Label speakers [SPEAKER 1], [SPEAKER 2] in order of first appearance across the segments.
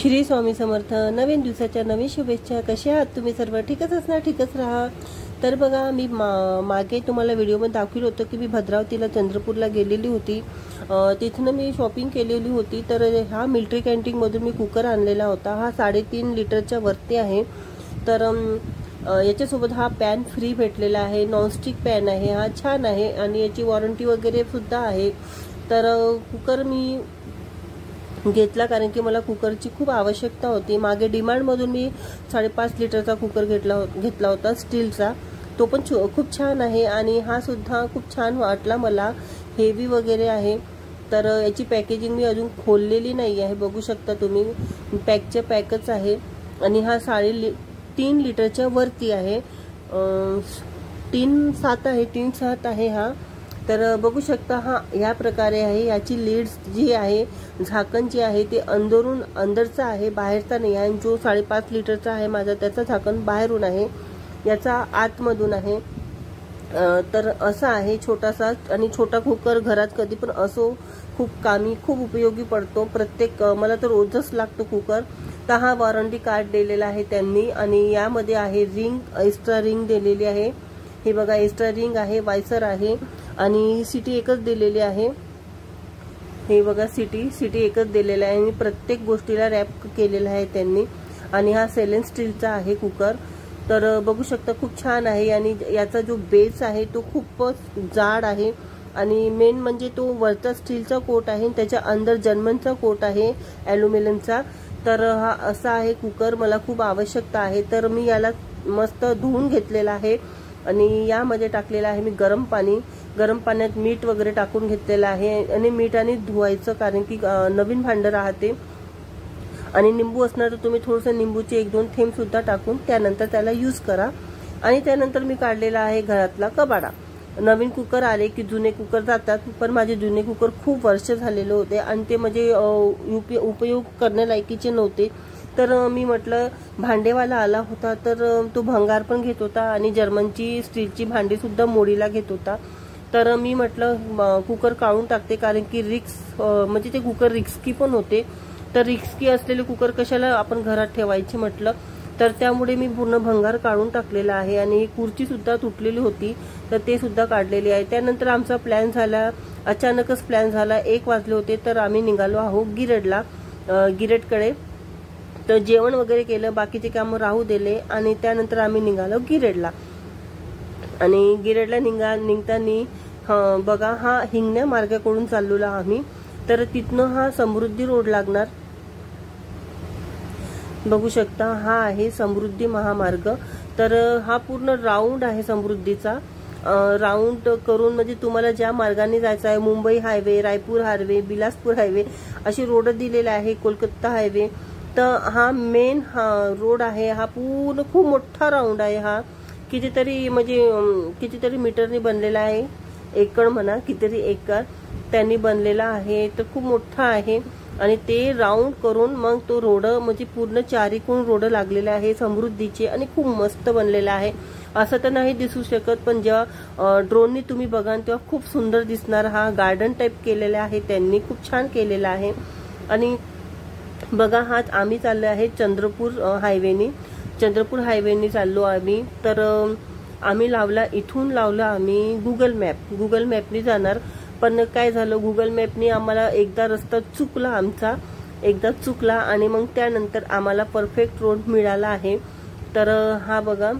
[SPEAKER 1] श्री स्वामी समर्थ। नवीन दिवसाच्या नवीन शुभेच्छा। कसे आहात तुम्ही सर्व? ठीकच असणार, ठीकच राहा। तर बघा, मी मागे तुम्हाला व्हिडिओमध्ये दाखवलं होतं की मी भद्रावतीला चंद्रपूरला गेलेली होती। तिथून मी शॉपिंग केलेली होती। तर हा मिलिटरी कॅन्टीनमधून मी कुकर आणलेला होता। हा 3.5 लिटरच्या वरती आहे। तर याच्यासोबत हा पॅन फ्री भेटलेला आहे। नॉनस्टिक पॅन आहे हा, छान आहे आणि याची वॉरंटी वगैरे सुद्धा आहे। तर कुकर मी घेतला कारण की मला कुकरची खूप आवश्यकता होती। मागे डिमांडमधून मी 5.5 लिटरचा कुकर घेतला होता स्टीलचा। तो पण खूप छान आहे आणि हा सुद्धा खूप छान वाटला मला, हेवी वगैरे आहे। तर याची पॅकेजिंग मी अजून खोललेली नाही आहे, बघू शकता तुम्ही, पॅकच्या पॅकच आहे। आणि हा 3.5 लिटरच्या वरती आहे, 3.7 आहे हा। तर बघू शकता हा या प्रकारे आहे। याची लीड्स जी आहे, झाकण जे आहे ते अंदरचं आहे, बाहेरचा नाही आहे। जो 5.5 लिटरचा आहे माझा, त्याचा झाकण बाहेरून आहे, याचा आतमधून आहे। तर असा आहे छोटासा आणि छोटा कुकर घरात कधी पण असो खूप कामी, खूप उपयोगी पडतो। प्रत्येक मला तर रोजच लागतो कुकर। तर हा वॉरंटी कार्ड दिलेला आहे त्यांनी आणि यामध्ये आहे रिंग, एक्स्ट्रा रिंग दिलेली आहे। हे बघा, एक्स्ट्रा रिंग आहे, वायसर आहे आणि सिटी एकच दिलेली आहे। हे बघा, सिटी एकच दिलेला आहे आणि प्रत्येक गोष्टीला रॅप केलेला आहे त्यांनी। आणि हा स्टेनलेस स्टीलचा आहे कुकर। तर बघू शकता खूप छान आहे आणि याचा जो बेस आहे तो खूपच जाड आहे आणि मेन म्हणजे तो वरचा स्टीलचा कोट आहे, त्याच्या अंदर जर्मनचा कोट आहे ॲल्युमिनियमचा। तर हा असा आहे कुकर, मला खूप आवश्यकता आहे। तर मी याला मस्त धुवून घेतलेला आहे आणि यामध्ये टाकलेला आहे मी गरम पाणी। गरम पाण्यात मीठ वगैरे टाकून घेतलेलं आहे आणि मीठाने धुवायचं कारण की नवीन भांडं राहते। आणि निंबू असणार तर तुम्ही थोडंसं निंबूचे 1-2 थेंब सुद्धा टाकून त्यानंतर त्याला यूज करा। आणि त्यानंतर मी काढलेला आहे घरातला कबाडा। नवीन कुकर आले की जुने कुकर जातात, पण माझे जुने कुकर खूप वर्ष झालेले होते आणि ते म्हणजे उपयोग करण्यालायकीचे नव्हते। तर मी म्हटलं, भांडेवाला आला होता तर तो भंगार पण घेत होता आणि जर्मनची स्टीलची भांडी सुद्धा मोडीला घेत होता। तर मी म्हटलं कुकर काढून टाकते कारण की म्हणजे ते कुकर रिस्की पण होते। तर रिस्की असलेले कुकर कशाला आपण घरात ठेवायचे म्हटलं। तर त्यामुळे मी पूर्ण भंगार काढून टाकलेला आहे आणि खुर्ची सुद्धा तुटलेली होती, तर ते सुद्धा काढलेली आहे। त्यानंतर आमचा प्लॅन झाला, अचानकच प्लॅन झाला। 1 वाजले होते तर आम्ही निघालो आहोत गिरेडकडे। तर जेवण वगैरे केलं, बाकीचे काम राहू दिले आणि त्यानंतर आम्ही निघालो गिरेडला। आणि गिरेडला निघताना बघा, हा हिंगण्या मार्गाकडून चाललेलो आम्ही। तर तिथनं हा समृद्धी रोड लागणार, बघू शकता, हा आहे समृद्धी महामार्ग। तर हा पूर्ण राऊंड आहे समृद्धीचा। राऊंड करून म्हणजे तुम्हाला ज्या मार्गाने जायचं आहे, Mumbai highway, Raipur highway, Bilaspur highway अशी रोड दिलेले आहे, कोलकाता हायवे। तर हा मेन रोड आहे, हा पूर्ण खूप मोठा राऊंड आहे। हा कितीतरी मीटरनी बनलेला आहे, एकड़ म्हणा, कितीतरी एकर त्यांनी बनलेला आहे। तर खूप मोठा आहे आणि ते राऊंड करून मग तो रोड म्हणजे पूर्ण चारीकडून रोड लागलेला आहे समृद्धीचे आणि खूप मस्त बनलेला आहे। असं तर नाही दिसू शकत, पण जेव्हा ड्रोननी तुम्ही बघाल तेव्हा खूप सुंदर दिसणार। हा गार्डन टाइप केलेला आहे त्यांनी, खूप छान केलेला आहे। आणि बघा, हा आम्ही चाललो आहे चंद्रपूर हायवेनी चाललो आम्ही। तर आम्ही इथून लावला आम्ही गुगल मॅपनी जाणार। पण काय झालं, गुगल मॅपनी आम्हाला एकदा रस्ता चुकला आणि मग त्यानंतर आम्हाला परफेक्ट रोड मिळाला आहे। तर हा बघा,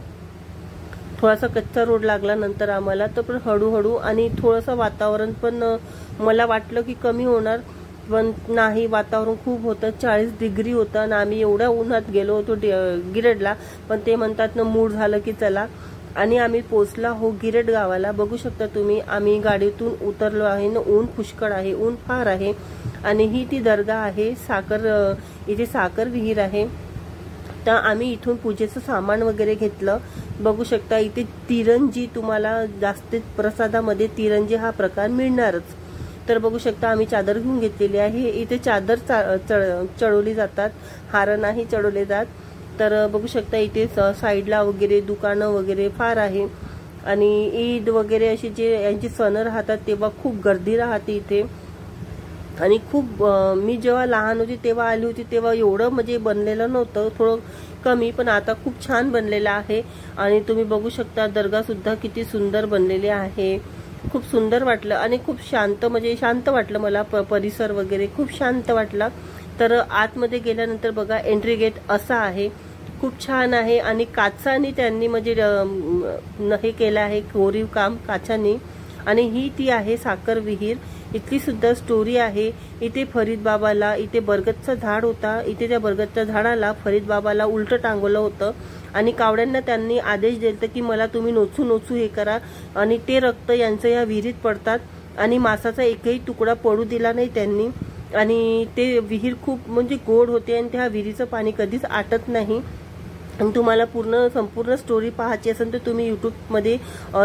[SPEAKER 1] थोडासा कच्चा रोड लागला नंतर आम्हाला, तर पण हळूहळू आणि थोडंसं वातावरण पण मला वाटलं की कमी होणार, पण नाही, वातावरण खूप होतं, 40 डिग्री होतं आणि आम्ही एवढ्या उन्हात गेलो होतो गिरेडला। पण ते म्हणतात ना, मूड झालं की चला, आणि आम्ही पोचला हो गिरेड गावाला। बघू शकता तुम्ही, आम्ही गाडीतून उतरलो आहे ना, ऊन पुष्कळ आहे, ऊन फार आहे। आणि ही ती दर्गा आहे, इथे साखर विहीर आहे। तर आम्ही इथून पूजेचं सामान वगैरे घेतलं। बघू शकता इथे तिरंजी, तुम्हाला जास्त प्रसादामध्ये तिरंजी हा प्रकार मिळणारच। तर बघू शकता आम्ही चादर घेऊन घेतलेली आहे। इथे चादर चढवली जातात, हार नाही चढवले जात। तर बघू शकता इथे साईडला वगैरे दुकानं वगैरे फार आहे आणि ईद वगैरे अशी जे यांची सण राहतात तेव्हा खूप गर्दी राहते इथे। आणि खूप मी जेव्हा लहान होती तेव्हा आली होती तेव्हा एवढं म्हणजे बनलेलं नव्हतं, थोडं कमी, पण आता खूप छान बनलेलं आहे. आणि तुम्ही बघू शकता दर्गा सुद्धा किती सुंदर बनलेली आहे. खूप सुंदर वाटलं आणि खूप शांत, म्हणजे शांत वाटलं मला. परिसर वगैरे खूप शांत वाटला. तर आतमध्ये गेल्यानंतर बघा एंट्री गेट असा आहे, खूप छान आहे. आणि काचाने त्यांनी म्हणजे हे केलं आहे, कोरीव काम काचाने. आणि ही ती आहे साखर विहीर. इथली सुद्धा स्टोरी आहे. इथे फरीद बाबाला, इथे बरगदचं झाड होता, इथे त्या बरगदच्या झाडाला फरीद बाबाला उलट टांगवलं होतं. आणि कावड्यांना त्यांनी आदेश दिला की मला तुम्ही नोचू नोचू हे करा, आणि ते रक्त यांचं या विहिरीत पडतात. आणि मासाचा एकही तुकडा पडू दिला नाही त्यांनी. आणि ते विहीर खूप म्हणजे गोड होते आणि त्या विहिरीचं पाणी कधीच आटत नाही. आणि तुम्हाला संपूर्ण स्टोरी पाहायची असेल तर तुम्ही यूट्यूबमध्ये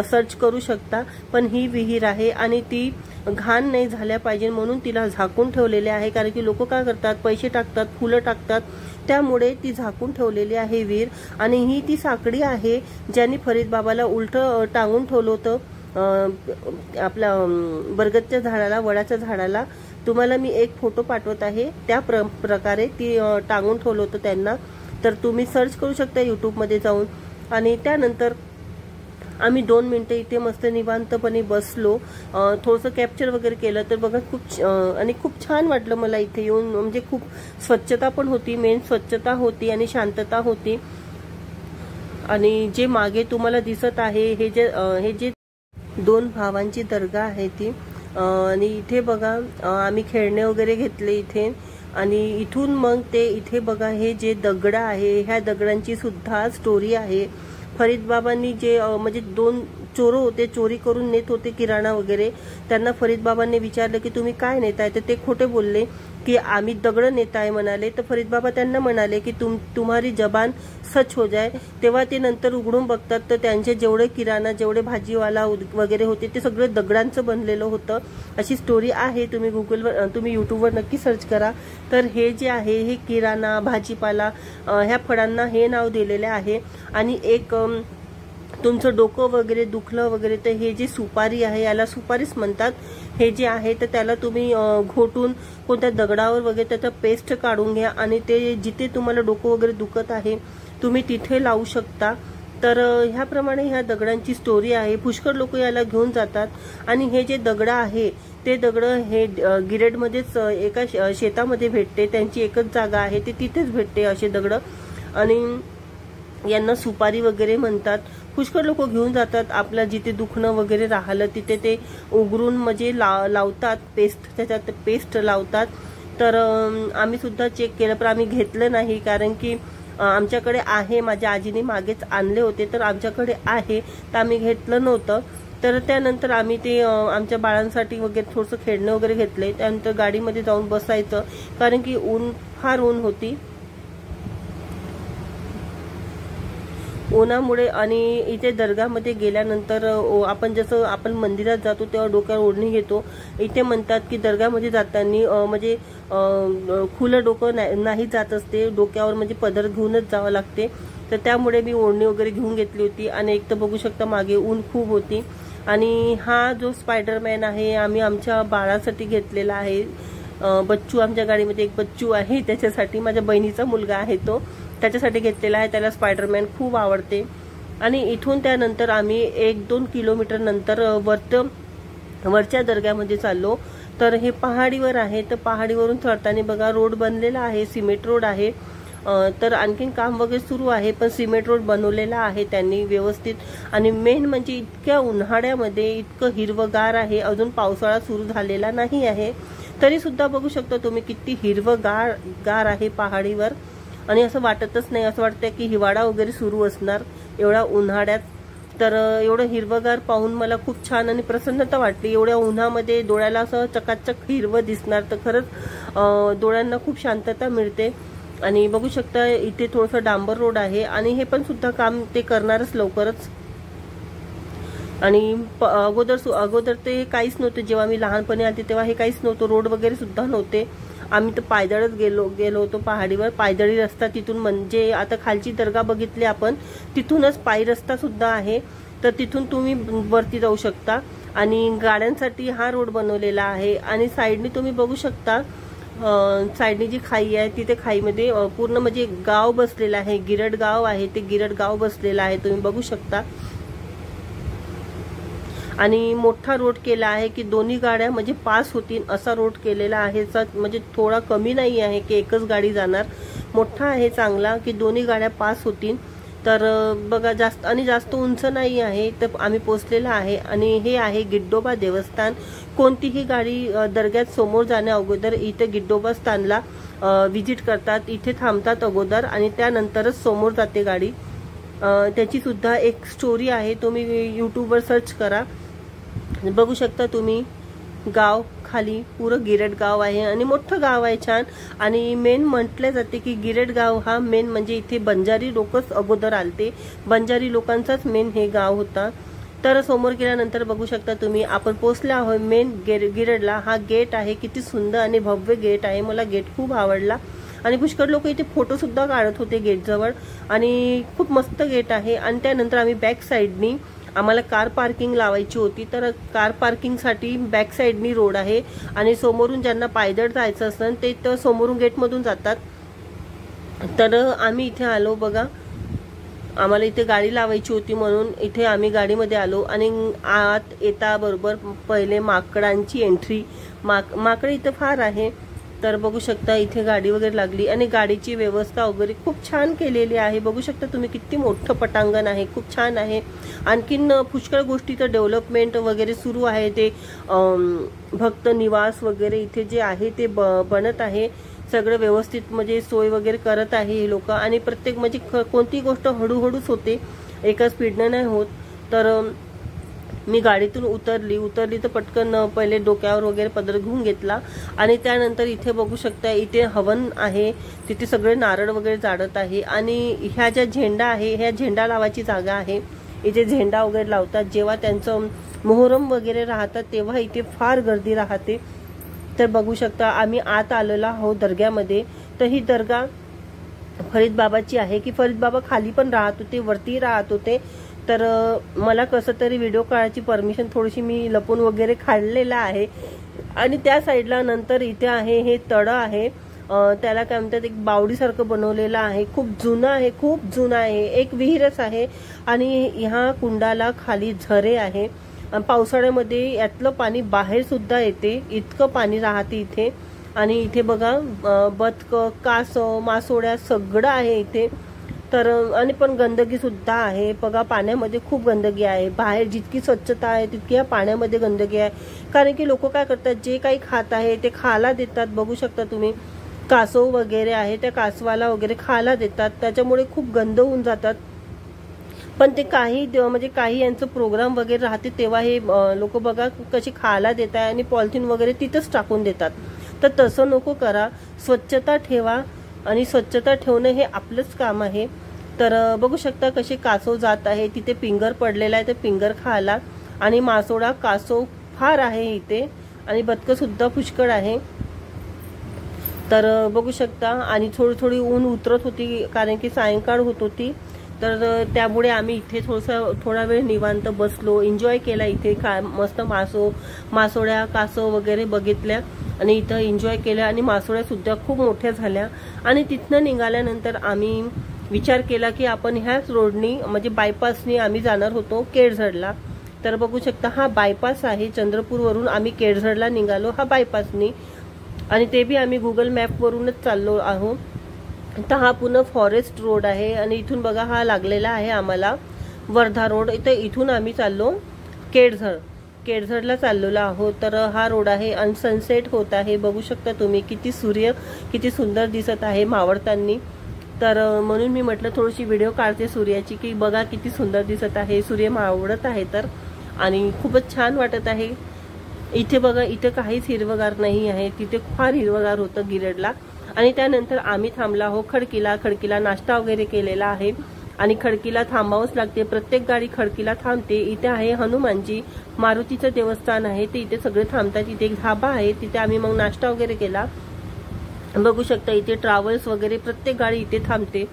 [SPEAKER 1] सर्च करू शकता. पण ही विहीर आहे आणि ती घाण नाही झाल्या पाहिजे म्हणून तिला झाकून ठेवलेले आहे. कारण की लोक काय करतात, पैसे टाकतात, फुलं टाकतात, त्यामुळे ती झाकून ठेवलेली आहे विहीर. आणि ही ती साखळी आहे ज्यांनी फरीद बाबाला उलट टांगून ठेवलं होतं आपल्या बरगदच्या झाडाला, वडाच्या झाडाला. तुम्हाला मी एक फोटो पाठवत आहे, त्या प्रकारे ती टांगून ठेवलं होतं त्यांना. तर तुम्ही सर्च करू शकता यूट्यूबमध्ये जाऊन. आणि त्यानंतर आम्ही 2 मिनिटं इथे मस्त निवांतपणे बसलो, थोडंसं कॅप्चर वगैरे केलं. तर बघा खूप छान वाटलं मला इथे येऊन. म्हणजे खूप स्वच्छता पण होती, मेन स्वच्छता होती आणि शांतता होती. आणि जे मागे तुम्हाला दिसत आहे हे जे 2 भावांची दर्गा आहे ती. आणि इथे बघा आम्ही खेळणे वगैरे घेतले इथे. आणि इथून मग ते इथे बघा हे जे दगड आहे, ह्या दगडांची सुद्धा स्टोरी आहे. फरीद बाबांनी जे म्हणजे 2 चोर होते, चोरी करून नेत होते किराणा वगैरे. त्यांना फरीद बाबांनी विचारलं की तुम्ही काय नेताय, तर ते खोटे बोलले की आम्ही दगड नेताय म्हणाले. तर फरीद बाबा त्यांना म्हणाले की तुम्हारी जबान सच हो जाए. तेव्हा ते नंतर उघडून बघतात तर त्यांचे जेवढे किराणा, जेवढे भाजीवाला वगैरे होते ते सगळं दगडांचं बनलेलं होतं. अशी स्टोरी आहे. तुम्ही यूट्यूबवर नक्की सर्च करा. तर हे जे आहे हे किराणा, भाजीपाला, ह्या फळांना हे नाव दिलेले आहे. आणि एक तुमचं डोकं वगैरे दुखलं वगैरे तर हे जे सुपारी आहे याला सुपारीच म्हणतात. हे जे आहे तर त्याला तुम्ही घोटून कोणत्या दगडावर वगैरे त्याचा पेस्ट काढून घ्या आणि ते जिथे तुम्हाला डोकं वगैरे दुखत आहे तुम्ही तिथे लावू शकता. तर ह्याप्रमाणे ह्या दगडांची स्टोरी आहे. पुष्कळ लोक याला घेऊन जातात. आणि हे जे दगड आहे ते दगड हे गिरेडमध्येच एका शेतामध्ये भेटते. त्यांची एकच जागा आहे, ते तिथेच भेटते असे दगड. आणि यांना सुपारी वगैरे म्हणतात. पुष्कळ लोक घेऊन जातात. आपलं जिथे दुखणं वगैरे राहिलं तिथे ते उघडून म्हणजे लावतात पेस्ट, त्याच्यात पेस्ट लावतात. तर आम्ही सुद्धा चेक केलं पण आम्ही घेतलं नाही, कारण की आमच्याकडे आहे, माझ्या आजीने मागेच आणले होते तर आमच्याकडे आहे, तर आम्ही घेतलं नव्हतं. तर त्यानंतर आम्ही ते आमच्या बाळांसाठी वगैरे थोडंसं खेळणं वगैरे घेतले. त्यानंतर गाडीमध्ये जाऊन बसायचं, कारण की फार ऊन होती, उन्हामुळे. आणि इथे दर्गामध्ये गेल्यानंतर आपण मंदिरात जातो तेव्हा डोक्यावर ओढणी घेतो. इथे म्हणतात की दर्गामध्ये जाताना म्हणजे खुलं डोकं नाही जात असते, डोक्यावर म्हणजे पदर घेऊनच जावं लागते. तर त्यामुळे मी ओढणी वगैरे घेऊन घेतली होती. आणि एक तर बघू शकता मागे ऊन खूप होती. आणि हा जो स्पायडरमॅन आहे आम्ही आमच्या बाळासाठी घेतलेला आहे. बच्चू, आमच्या गाडीमध्ये एक बच्चू आहे, त्याच्यासाठी, माझ्या बहिणीचा मुलगा आहे तो, त्याच्यासाठी घेतलेला आहे. त्याला स्पायडरमॅन खूप आवडते. आणि इथून त्यानंतर आम्ही 1-2 किलोमीटर नंतर वरच्या दर्ग्यामध्ये चाललो. तर हे पहाडीवर आहे. तर पहाडीवरून चढताना बघा रोड बनलेला आहे, सिमेंट रोड आहे. तर आणखीन काम वगैरे सुरू आहे, पण सिमेंट रोड बनवलेला आहे त्यांनी व्यवस्थित. आणि मेन म्हणजे इतक्या उन्हाळ्यामध्ये इतकं हिरवगार आहे. अजून पावसाळा सुरू झालेला नाही आहे, तरी सुद्धा बघू शकता तुम्ही किती हिरवगार आहे पहाडीवर. आणि असं वाटतच नाही, असं वाटतं की हिवाळा वगैरे सुरू असणार एवढ्या उन्हाळ्यात. तर एवढं हिरवगार पाहून मला खूप छान आणि प्रसन्नता वाटली. एवढ्या उन्हामध्ये डोळ्याला असं चकाचक हिरवं दिसणार तर खरंच डोळ्यांना खूप शांतता मिळते. आणि बघू शकता इथे थोडंसं डांबर रोड आहे आणि हे पण सुद्धा काम ते करणारच लवकरच. आणि अगोदर ते काहीच नव्हतं. जेव्हा मी लहानपणी आले तेव्हा हे काहीच नव्हतं, रोड वगैरे सुद्धा नव्हते. आम्ही तर पायदळच गेलो होतो पहाडीवर. पायदळी रस्ता तिथून, म्हणजे आता खालची दर्गा बघितली आपण, तिथूनच पायी रस्ता सुद्धा आहे. तर तिथून तुम्ही वरती जाऊ शकता. आणि गाड्यांसाठी हा रोड बनवलेला आहे। आणि साईडने तुम्ही बघू शकता साईडने जी खाई आहे तिथे खाईमध्ये पूर्ण म्हणजे गाव बसलेला आहे, गिरड गाव आहे, ते गिरड गाव बसलेला आहे, तुम्ही बघू शकता। आणि मोठा रोड केला आहे की दोन्ही गाड्या म्हणजे पास होतील असा रोड केलेला आहे, म्हणजे थोडा कमी नाही आहे की एकच गाडी जाणार, मोठा आहे चांगला की दोन्ही गाड्या पास होतील। तर बघा जास्त उंच नाही आहे, तर आम्ही पोहोचलेला आहे। आणि हे आहे गिड्डोबा देवस्थान। कोणतीही गाडी दर्ग्यात समोर जाण्या अगोदर इथे गिड्डोबा स्थानला विजिट करतात, इथे थांबतात अगोदर आणि त्यानंतरच समोर जाते गाडी। त्याची सुद्धा एक स्टोरी आहे, तुम्ही यूट्यूबवर सर्च करा, बघू शकता तुम्ही। गाव खाली पुरं गिरड गाव आहे आणि मोठं गाव आहे छान। आणि मेन म्हटले जाते की गिरड गाव हा मेन म्हणजे इथे बंजारी लोकच अगोदर आलते, बंजारी लोकांचाच मेन हे गाव होता। तर समोर गेल्यानंतर बघू शकता तुम्ही आपण पोहोचले आहोत मेन गिरडला। हा गेट आहे, किती सुंदर आणि भव्य गेट आहे, मला गेट खूप आवडला। आणि पुष्कळ लोक इथे फोटो सुद्धा काढत होते गेट जवळ आणि खूप मस्त गेट आहे। आणि त्यानंतर आम्ही बॅक साईडनी आम्हाला कार पार्किंग लावायची होती, तर कार पार्किंगसाठी बॅक साईडनी रोड आहे आणि समोरून ज्यांना पायदळ जायचं असेल ते तर समोरून गेटमधून जातात। तर आम्ही इथे आलो बघा, आम्हाला इथे गाडी लावायची होती म्हणून इथे आम्ही गाडीमध्ये आलो। आणि आत येता बरोबर पहिले माकडांची एंट्री, माकडे इथे फार आहे, तर बघू शकता इथे गाडी वगैरे लागली आणि गाडीची व्यवस्था वगैरे खूप छान केलेली आहे, बघू शकता तुम्ही किती मोठं पटांगण आहे, खूप छान आहे। आणखीन पुष्कळ गोष्टीचं डेव्हलपमेंट वगैरे सुरू आहे, ते भक्त निवास वगैरे इथे जे आहे ते बनत आहे, सगळं व्यवस्थित म्हणजे सोय वगैरे करत आहे हे लोक। आणि प्रत्येक म्हणजे कोणती गोष्ट हळूहळूच होते, एका स्पीडनं नाही होत। तर मी गाडीतून उतरली तर पटकन पहिले डोक्यावर वगैरे पदर घेऊन घेतला आणि त्यानंतर इथे बघू शकता इथे हवन आहे, तिथे सगळे नारळ वगैरे जाडत आहे। आणि ह्या ज्या झेंडा आहे ह्या झेंडा लावायची जागा आहे, इथे झेंडा वगैरे लावतात, जेव्हा त्यांचं मोहरम वगैरे राहतात तेव्हा इथे फार गर्दी राहते। तर बघू शकता आम्ही आत आलेलो आहोत दर्ग्यामध्ये। तर ही दर्गा फरीद बाबाची आहे की फरीद बाबा खाली पण राहत होते, वरती राहत होते। तर मला कसं तरी व्हिडिओ काढायची परमिशन थोडीशी मी लपून वगैरे काढलेला आहे। आणि त्या साईडला नंतर इथे आहे हे तळं आहे, त्याला काय म्हणतात एक बावडीसारखं बनवलेलं आहे, खूप जुनं आहे, खूप जुनं आहे, एक विहीरच आहे। आणि ह्या कुंडाला खाली झरे आहे, पावसाळ्यामध्ये यातलं पाणी बाहेर सुद्धा येते, इतकं पाणी राहते इथे। आणि इथे बघा बदक, कासव, मासोळ्या सगळं आहे इथे। तर आणि पण गंदगी सुद्धा आहे बघा, पाण्यामध्ये खूप गंदगी आहे, बाहेर जितकी स्वच्छता आहे तितकी या पाण्यामध्ये गंदगी आहे। कारण की लोक काय करतात, जे काही खात आहे ते खायला देतात, बघू शकता तुम्ही कासव वगैरे आहे त्या कासवाला वगैरे खायला देतात, त्याच्यामुळे खूप गंद होऊन जातात। पण ते काही म्हणजे काही यांचं प्रोग्राम वगैरे राहते तेव्हा हे लोक बघा कशी खायला देतात आणि पॉलिथिन वगैरे तिथंच टाकून देतात। तर तसं नको करा, स्वच्छता ठेवा आणि स्वच्छता ठेवणं हे आपलंच काम आहे। तर बघू शकता कशी कासव जात आहे, तिथे पिंगर पडलेला आहे, ते पिंगर खायला। आणि मासोळा कासव फार आहे इथे आणि बदकं सुद्धा पुष्कळ आहे। तर बघू शकता आणि थोडी ऊन उतरत होती कारण की सायंकाळ होत होती, तर त्यामुळे आम्ही इथे थोडा वेळ निवांत बसलो, एन्जॉय केला इथे, मस्त मासोळ्या कासव वगैरे बघितल्या आणि इथं एन्जॉय केल्या। आणि मासोळ्या सुद्धा खूप मोठ्या झाल्या। आणि तिथनं निघाल्यानंतर आम्ही विचार केला की आपण ह्याच रोडनी म्हणजे बायपासनी आम्ही जाणार होतो केळझरला। तर बघू शकता हा बायपास आहे, चंद्रपूरवरून आम्ही केळझरला निघालो हा बायपासनी, आणि ते बी आम्ही गुगल मॅपवरूनच चाललो आहोत। तर हा पुन्हा फॉरेस्ट रोड आहे आणि इथून बघा हा लागलेला आहे आम्हाला वर्धा रोड, इथून आम्ही चाललो केळझरला चाललेलो आहोत। तर हा रोड आहे आणि सनसेट होत आहे, बघू शकता तुम्ही सूर्य किती सुंदर दिसत आहे मावळताना। तर म्हणून मी म्हटलं थोडीशी व्हिडिओ काढते सूर्याची की बघा किती सुंदर दिसत आहे, सूर्य मावळत आहे तर, आणि खूपच छान वाटत आहे। इथे बघा इथे काहीच हिरवगार नाही आहे, तिथे फार हिरवगार होतं गिरडला। आणि त्यानंतर आम्ही थांबला हो खडकीला नाश्ता वगैरे केलेला आहे आणि खडकीला थांबावंच लागते, प्रत्येक गाडी खडकीला थांबते। इथे आहे हनुमानजी मारुतीचं देवस्थान आहे, ते इथे सगळे थांबतात, इथे एक धाबा आहे, तिथे आम्ही मग नाश्ता वगैरे केला। बघू शकता इथे ट्रॅव्हल्स वगैरे प्रत्येक गाडी इथे थांबते।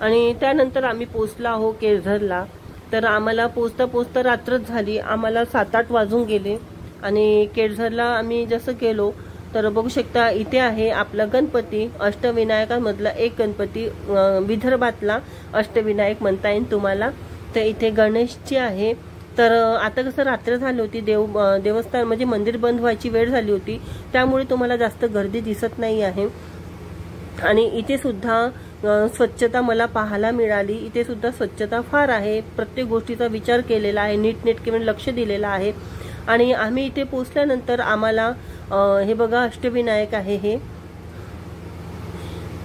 [SPEAKER 1] आणि त्यानंतर आम्ही पोहोचलो आहो केळझरला। तर आम्हाला पोचता पोचता रात्रच झाली, आम्हाला 7-8 वाजून गेले. आणि केळझरला आम्ही जसं गेलो तर बघू शकता इथे आहे आपला गणपती, अष्टविनायकांमधला एक गणपती, विदर्भातला अष्टविनायक म्हणता येईल तुम्हाला. तर इथे गणेशची आहे. तर आता कसं रात्र झाली होती, देवस्थान म्हणजे मंदिर बंद व्हायची वेळ झाली होती, त्यामुळे तुम्हाला जास्त गर्दी दिसत नाही आहे. आणि इथे सुद्धा स्वच्छता मला पाहायला मिळाली. इथे सुद्धा स्वच्छता फार आहे, प्रत्येक गोष्टीचा विचार केलेला आहे, नीटनेटके लक्ष दिलेलं आहे. आणि आम्ही इथे पोहोचल्यानंतर आम्हाला हे बघा अष्टविनायक आहे हे,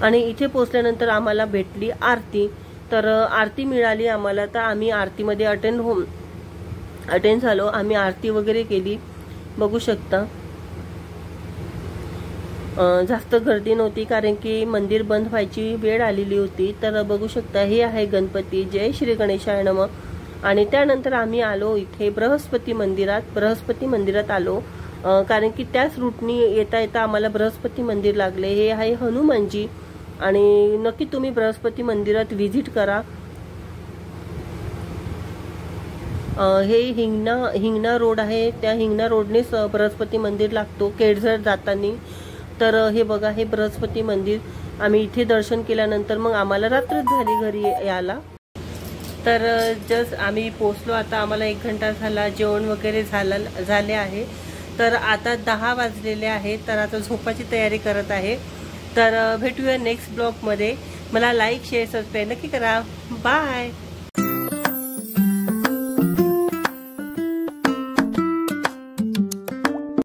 [SPEAKER 1] आणि इथे पोहोचल्यानंतर आम्हाला भेटली आरती. तर आरती मिळाली आम्हाला, तर आम्ही आरतीमध्ये अटेंड झालो. आम्ही आरती वगैरे केली. बघू शकता जास्त गर्दी नव्हती, कारण की मंदिर बंद व्हायची वेळ आलेली होती. तर बघू शकता हे आहे गणपती. जय श्री गणेशाय नमः. आणि त्यानंतर आम्ही आलो इथे बृहस्पती मंदिरात आलो, कारण की त्याच रूटनी येता येता आम्हाला बृहस्पती मंदिर लागले. हे आहे हनुमानजी, आणि नक्की तुम्ही बृहस्पती मंदिरात व्हिजिट करा. हे हिंगणा रोड आहे, त्या हिंगणा रोडनेच बृहस्पती मंदिर लागतो केळझर जाताना. तर हे बघा हे बृहस्पती मंदिर. आम्ही इथे दर्शन केल्यानंतर मग आम्हाला रात्रच झाली घरी यायला. तर जस्ट आम्ही पोचलो, आता आम्हाला 1 घंटा झाला, जेवण वगैरे झाले आहे. तर आता 10 वाजलेले आहे, तर आता झोपाची तयारी करत आहे. तर भेटूया नेक्स्ट ब्लॉगमध्ये. मला लाईक शेअर सबस्क्राईब नक्की करा. बाय.